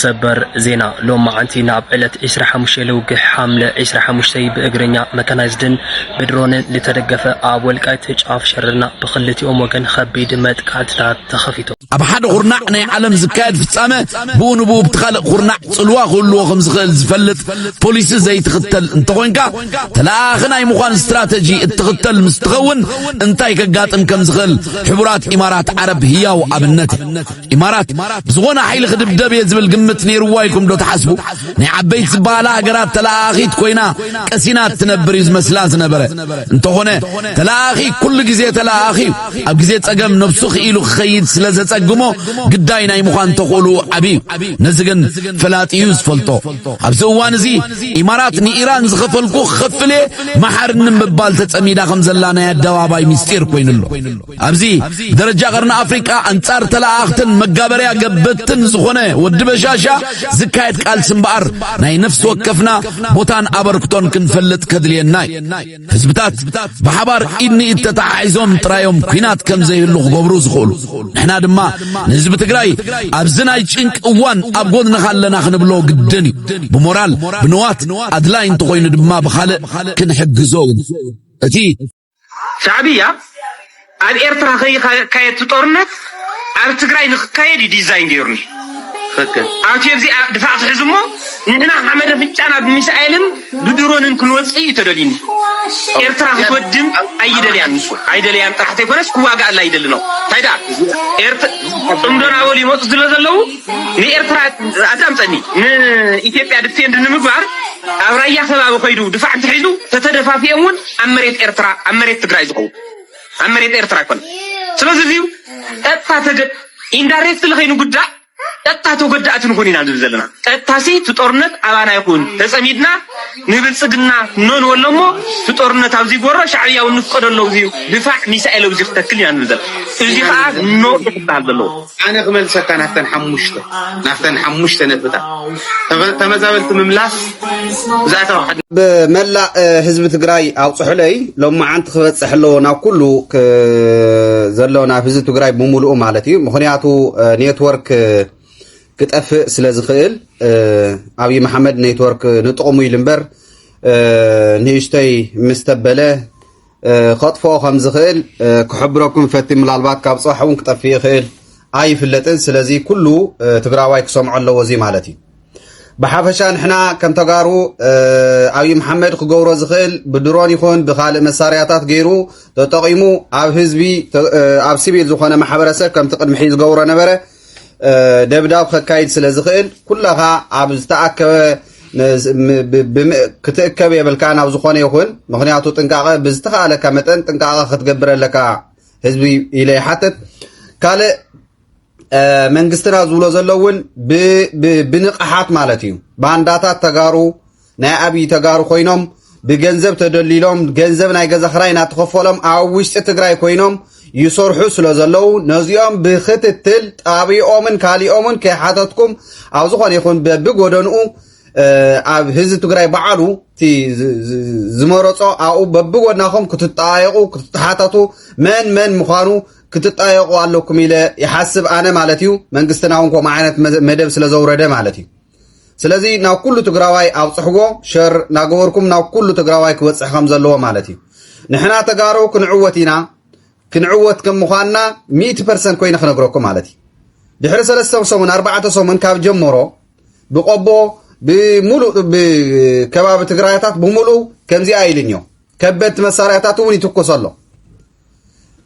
ሰበር ዜና ሎማ አንቲና በዕለት 15 ለውግህ ሐምለ 15 በእግረኛ መካናይዝድን በድሮን ለተደገፈ አወልቃይት ጫፍ ሸርና በخلتيوم ወገን ከቢድ መጥቃዕታት ተኸፊቶ ኣብ ሓደ ቁርናዕ ናይ ዓለም ዝካየድ ፍጻመ ብኡንቡ ብትኻልእ ቁርናዕ ጽልዋ ክህልዎ ከም ዝኽእል ዝፈልጥ ፖሊስ ዘይትኽተል እንተኾንካ ተላኺ ናይ ምዃን ስትራቴጂ እትኽተል ምስ ትኸውን እንታይ ከጋጥም ከም ዝኽእል ሕቡራት ኢማራት ዓረብ ህያው ኣብነት ኢማራት ብዝኾነ ሓይሊ ክድብደብ ዝብል ግምት ነይርዋ ኢልኩም ዶ ተሓስቡ ናይ ዓበይት ዝበሃላ ሃገራት ተላኺት ኮይና ቀሲናት ትነብር ዝመስላ ዝነበረ እንተኾነ ተላኺ ኩሉ ግዜ ተላኺ ኣብ ግዜ ጸገም ነፍሱ ኺኢሉ ክኸይድ ስለዘጸግሞ ግዳይ ናይ ምዃን ተኽእሉ ዓብዩ ነዚ ግን ፈላጥዩ ዝፈልጦ ኣብዚ እዋን እዚ ኢማራት ንኢራን ዝኸፈልኩ ክኸፍል መሓርን ምባል ተጸሚዳ ከም ዘላ ናይ ኣደባባይ ምስጢር ኮይኑሎ ኣብዚ ደረጃ ቀርኒ ኣፍሪቃ አንጻር ተላእኽትን መጋበርያ ገበትን ዝኾነ ወዲ በሻሻ ዝካየድ ቃልሲ እምበኣር ናይ ነፍሲ ወከፍና ቦታን ኣበርክቶን ክንፈልጥ ከድልየናይ ህዝብታት ብሓባር ኢድኒ ተተሓሒዞም ጥራዮም ኩናት ከም ዘይህሉ ክገብሩ ዝኽእሉ ንሕና ድማ ንህዝቢ ትግራይ ኣብዚ ናይ ጭንቅ እዋን ኣብ ጎድና ካለና ክንብሎ ግድን እዩ ብሞራል ብንዋት ኣድላይ እንተኮይኑ ድማ ብኻልእ ክንሕግዞ እቲ ሻዕብያ ኣብ ኤርትራ ከይካየድ ጦርነት ኣብ ትግራይ ንኽካየድ ዲዛይን ገይሩኒ ፈከር ኣብቲ ድፋዕ ሕዝሞ ንሕና ሓመደ ፍጫና ብሚሳኤልን ብድሮንን ክንወፅእ ተደሊኒ ኤርትራ ክትወድም ኣይደልያን ንሱ ኣይደልያን ጥራሕተ ይኮነስ ክዋጋእ ኣላ ይደሊ ነው ታይዳ ጥምዶና ወሊ ይመፁ ስለዘለዉ ንኤርትራ ኣዳምፀኒ ንኢትዮጵያ ዲፌንድ ንምግባር ኣብ ራያ ከባቢ ኮይዱ ድፋዕ እንትሒዙ ተተደፋፊኦም ኣብ መሬት ኤርትራ ኣብ መሬት ትግራይ ዝኸው ኣብ መሬት ኤርትራ ይኮነ ስለዚ እዚ ቀጥታ ተገድ ኢንዳይሬክት ለኸይኑ ጉዳይ ቀጥታ ተገዳእት ንኾን ኢና ዝብል ዘለና ቀጥታሲ ትጦርነት ኣባና ይኹን ተጸሚድና ንብልጽግና ኖን ወለሞ ትጦርነት ኣብዚ ጎሮ ሻዕብያው ንፍቀደለው እዚ ድፋዕ ሚሳኤል ኣብዚ ክተክል ኢና ንብል እዚ ከዓ ኖ ይባል ዘሎ ኣነ ክመልሰካ ናፍተን ሓሙሽተ ነጥብታት ተመዛበልቲ ምምላስ ዛዕታ بملا حزب تግራይ ኣውጽሕለይ ሎማዓንቲ ክበጽሕ ኣለዎ ናብ ኩሉ ዘለውና ህዝብ ትግራይ ብሙሉኡ ማለት እዩ ምኽንያቱ ኔትወርክ ክጠፍእ ስለ ዝኽእል ኣብይ መሐመድ ኔትወርክ ንጥቕሙ ኢሉ እምበር ንእሽተይ ምስተበለ ኸጥፎ ከም ዝኽእል ክሕብረኩም ፈቲ ምናልባት ካብ ጽባሕ እውን ክጠፍእ ይኽእል ኣይፍለጥን ስለዚ ኩሉ ትግራዋይ ክሰምዖ ኣለዎ እዚ ማለት እዩ بحافشا نحنا كم تجارو أبي محمد خجورة زخيل بدرون يكون بخالق مسارياتات غيرو تقيمو أب حزبي أب سبيل زخانة محبرسة كم تقدم حيز جورة نبرة دبداب خكايد سلزخيل كلها أب استعك كتكبي بالكان أب زخانة يكون مخنياتو تنقع بزتخالة كمتن تنقع ختجبر لك حزبي إلى حتى كله መንግስትና ዝብሎ ዘለውን ብንቕሓት ማለት እዩ ባንዳታት ተጋሩ ናይ አብይ ተጋሩ ኮይኖም ብገንዘብ ተደሊሎም ገንዘብ ናይ ገዛ ኽራይ ናተኸፈሎም ኣብ ውሽጢ ትግራይ ኮይኖም ይሰርሑ ስለ ዘለው ነዚኦም ብኽትትል ጣቢኦምን ካሊኦምን ከሓተትኩም ኣብ ዝኾነ ይኹን በብጎደንኡ ኣብ ህዝቢ ትግራይ በዓሉ ቲ ዝመረጾ ኣኡ በብጎድናኹም ክትጣየቁ ክትሓተቱ መን ምዃኑ ክትጣየቁ ኣለኩም ኢለ ይሓስብ ኣነ ማለት እዩ መንግስትና እንኮም ዓይነት መደብ ስለ ዘውረደ ማለት እዩ ስለዚ ናብ ኩሉ ትግራዋይ ኣብጽሕዎ ሸር ናገበርኩም ናብ ኩሉ ትግራዋይ ክወጽሕ ከም ዘለዎ ማለት እዩ ንሕና ተጋሩ ክንዕወት ከም ምዃንና 100% ኮይነ ክነግረኩም ማለት እዩ ድሕሪ 3 ሰሙን 4 ሰሙን ካብ ጀምሮ ብቆቦ بملو بكباب تجاريات بملو كم زي عيلينيو كبت مساريات وني تكوسلو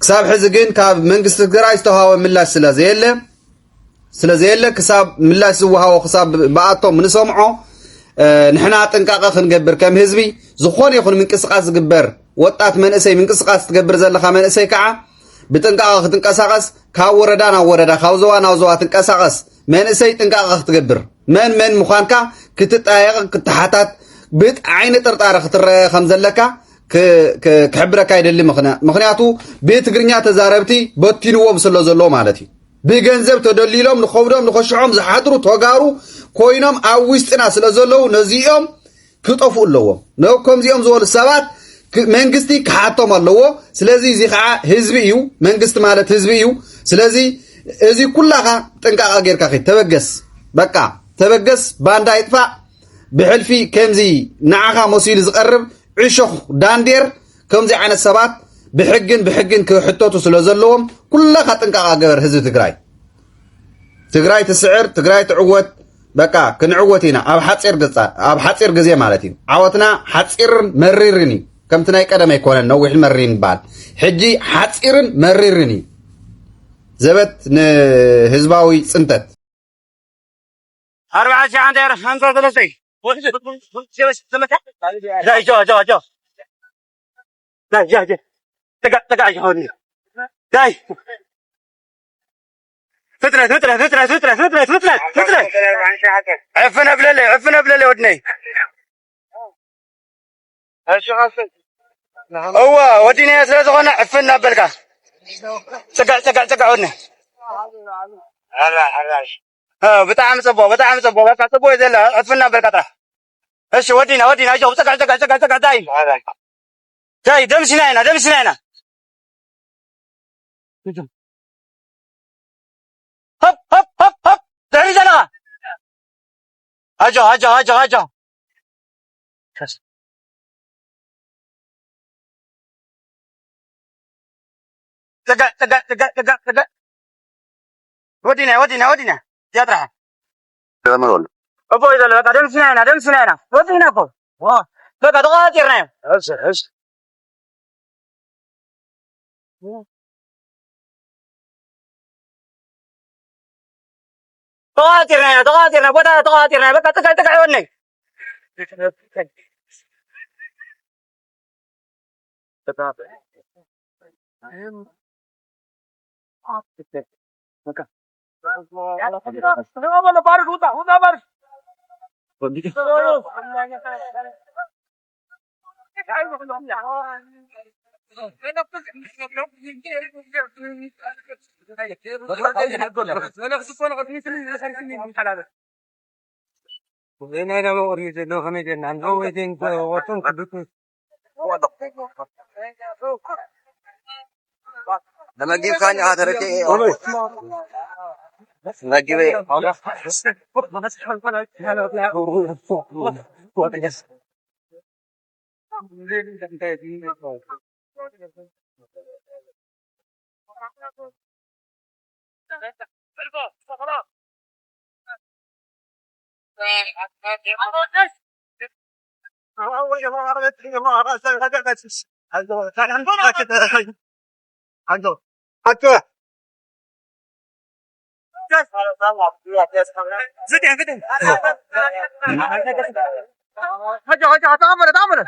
كساب حزقين كاب منجس تجاري استوها ملاش سلازيله كساب ملاش سوها وخساب بعضهم من سمعه نحنا تنقاقا خنجبر كم حزبي زخون يخون من قسقاس جبر وطات منسي من قسقاس تجبر زلخا منسي كعا بتنقاقا تنقسقاس كاو وردا خاوزوا ناوزوا تنقسقاس منسي تنقاقا تجبر من مخانكا كتتايق كتحاتات بيت عين ترطار خطر خمزلكا كحبرك አይደለም ምክንያቱ ቤት ግርኛ ተዛረብቲ በቲንዎም ስለዘሎ ማለት እዩ በገንዘብ ተደሊሎም ንخوዶም ንخشعهم ዝሓድሩ ተጋሩ ኮይኖም ኣብ ውስጥና ስለዘለው ነዚኦም ክጠፉ ኣለዎም ነው ከምዚኦም ዝወል ሰባት መንግስቲ ክሓቶም ኣለዎ ስለዚ እዚ ከዓ ህዝቢ እዩ መንግስቲ ማለት ህዝቢ እዩ ስለዚ እዚ ኩላኻ ጥንቃቃ ጌርካ ተበገስ በቃ تبقس باندا يدفع بحلفي كمزي نعاقا مسيل زقرب عشوخ داندير كمزي عن السبات بحقن كحطوتو سلوزلوهم كلها تنقاقا قبر هزو تقراي تسعر تقراي تعوت بقى كنعوتينا اب حصير غزي مالتي عوتنا حصير مريرني كم تناي قدم يكون نوح المرين بال حجي حصير مريرني زبت هزباوي صنتت 4 ساعات عندي 35 لا جو لا جا تقع هوني جاي فترة عفنا بلالي ودني هو وديني يا ثلاثة غنى عفنا بلقى تقع ودني بتاعم صبو بقى صبو يزل عفنا بلقى ايش ودينا اجو تقع جاي دم سنينا هب دعي زلغة اجو تقع ودينا تياترا تمام ابو اذا لقى دم سنينا ودينا فوق لقى دغاتيرنا هش تغادرنا بدا تغادرنا بقى تقع ونك لما تجيب ثاني هذا رتي ما تجيب هجا تعمل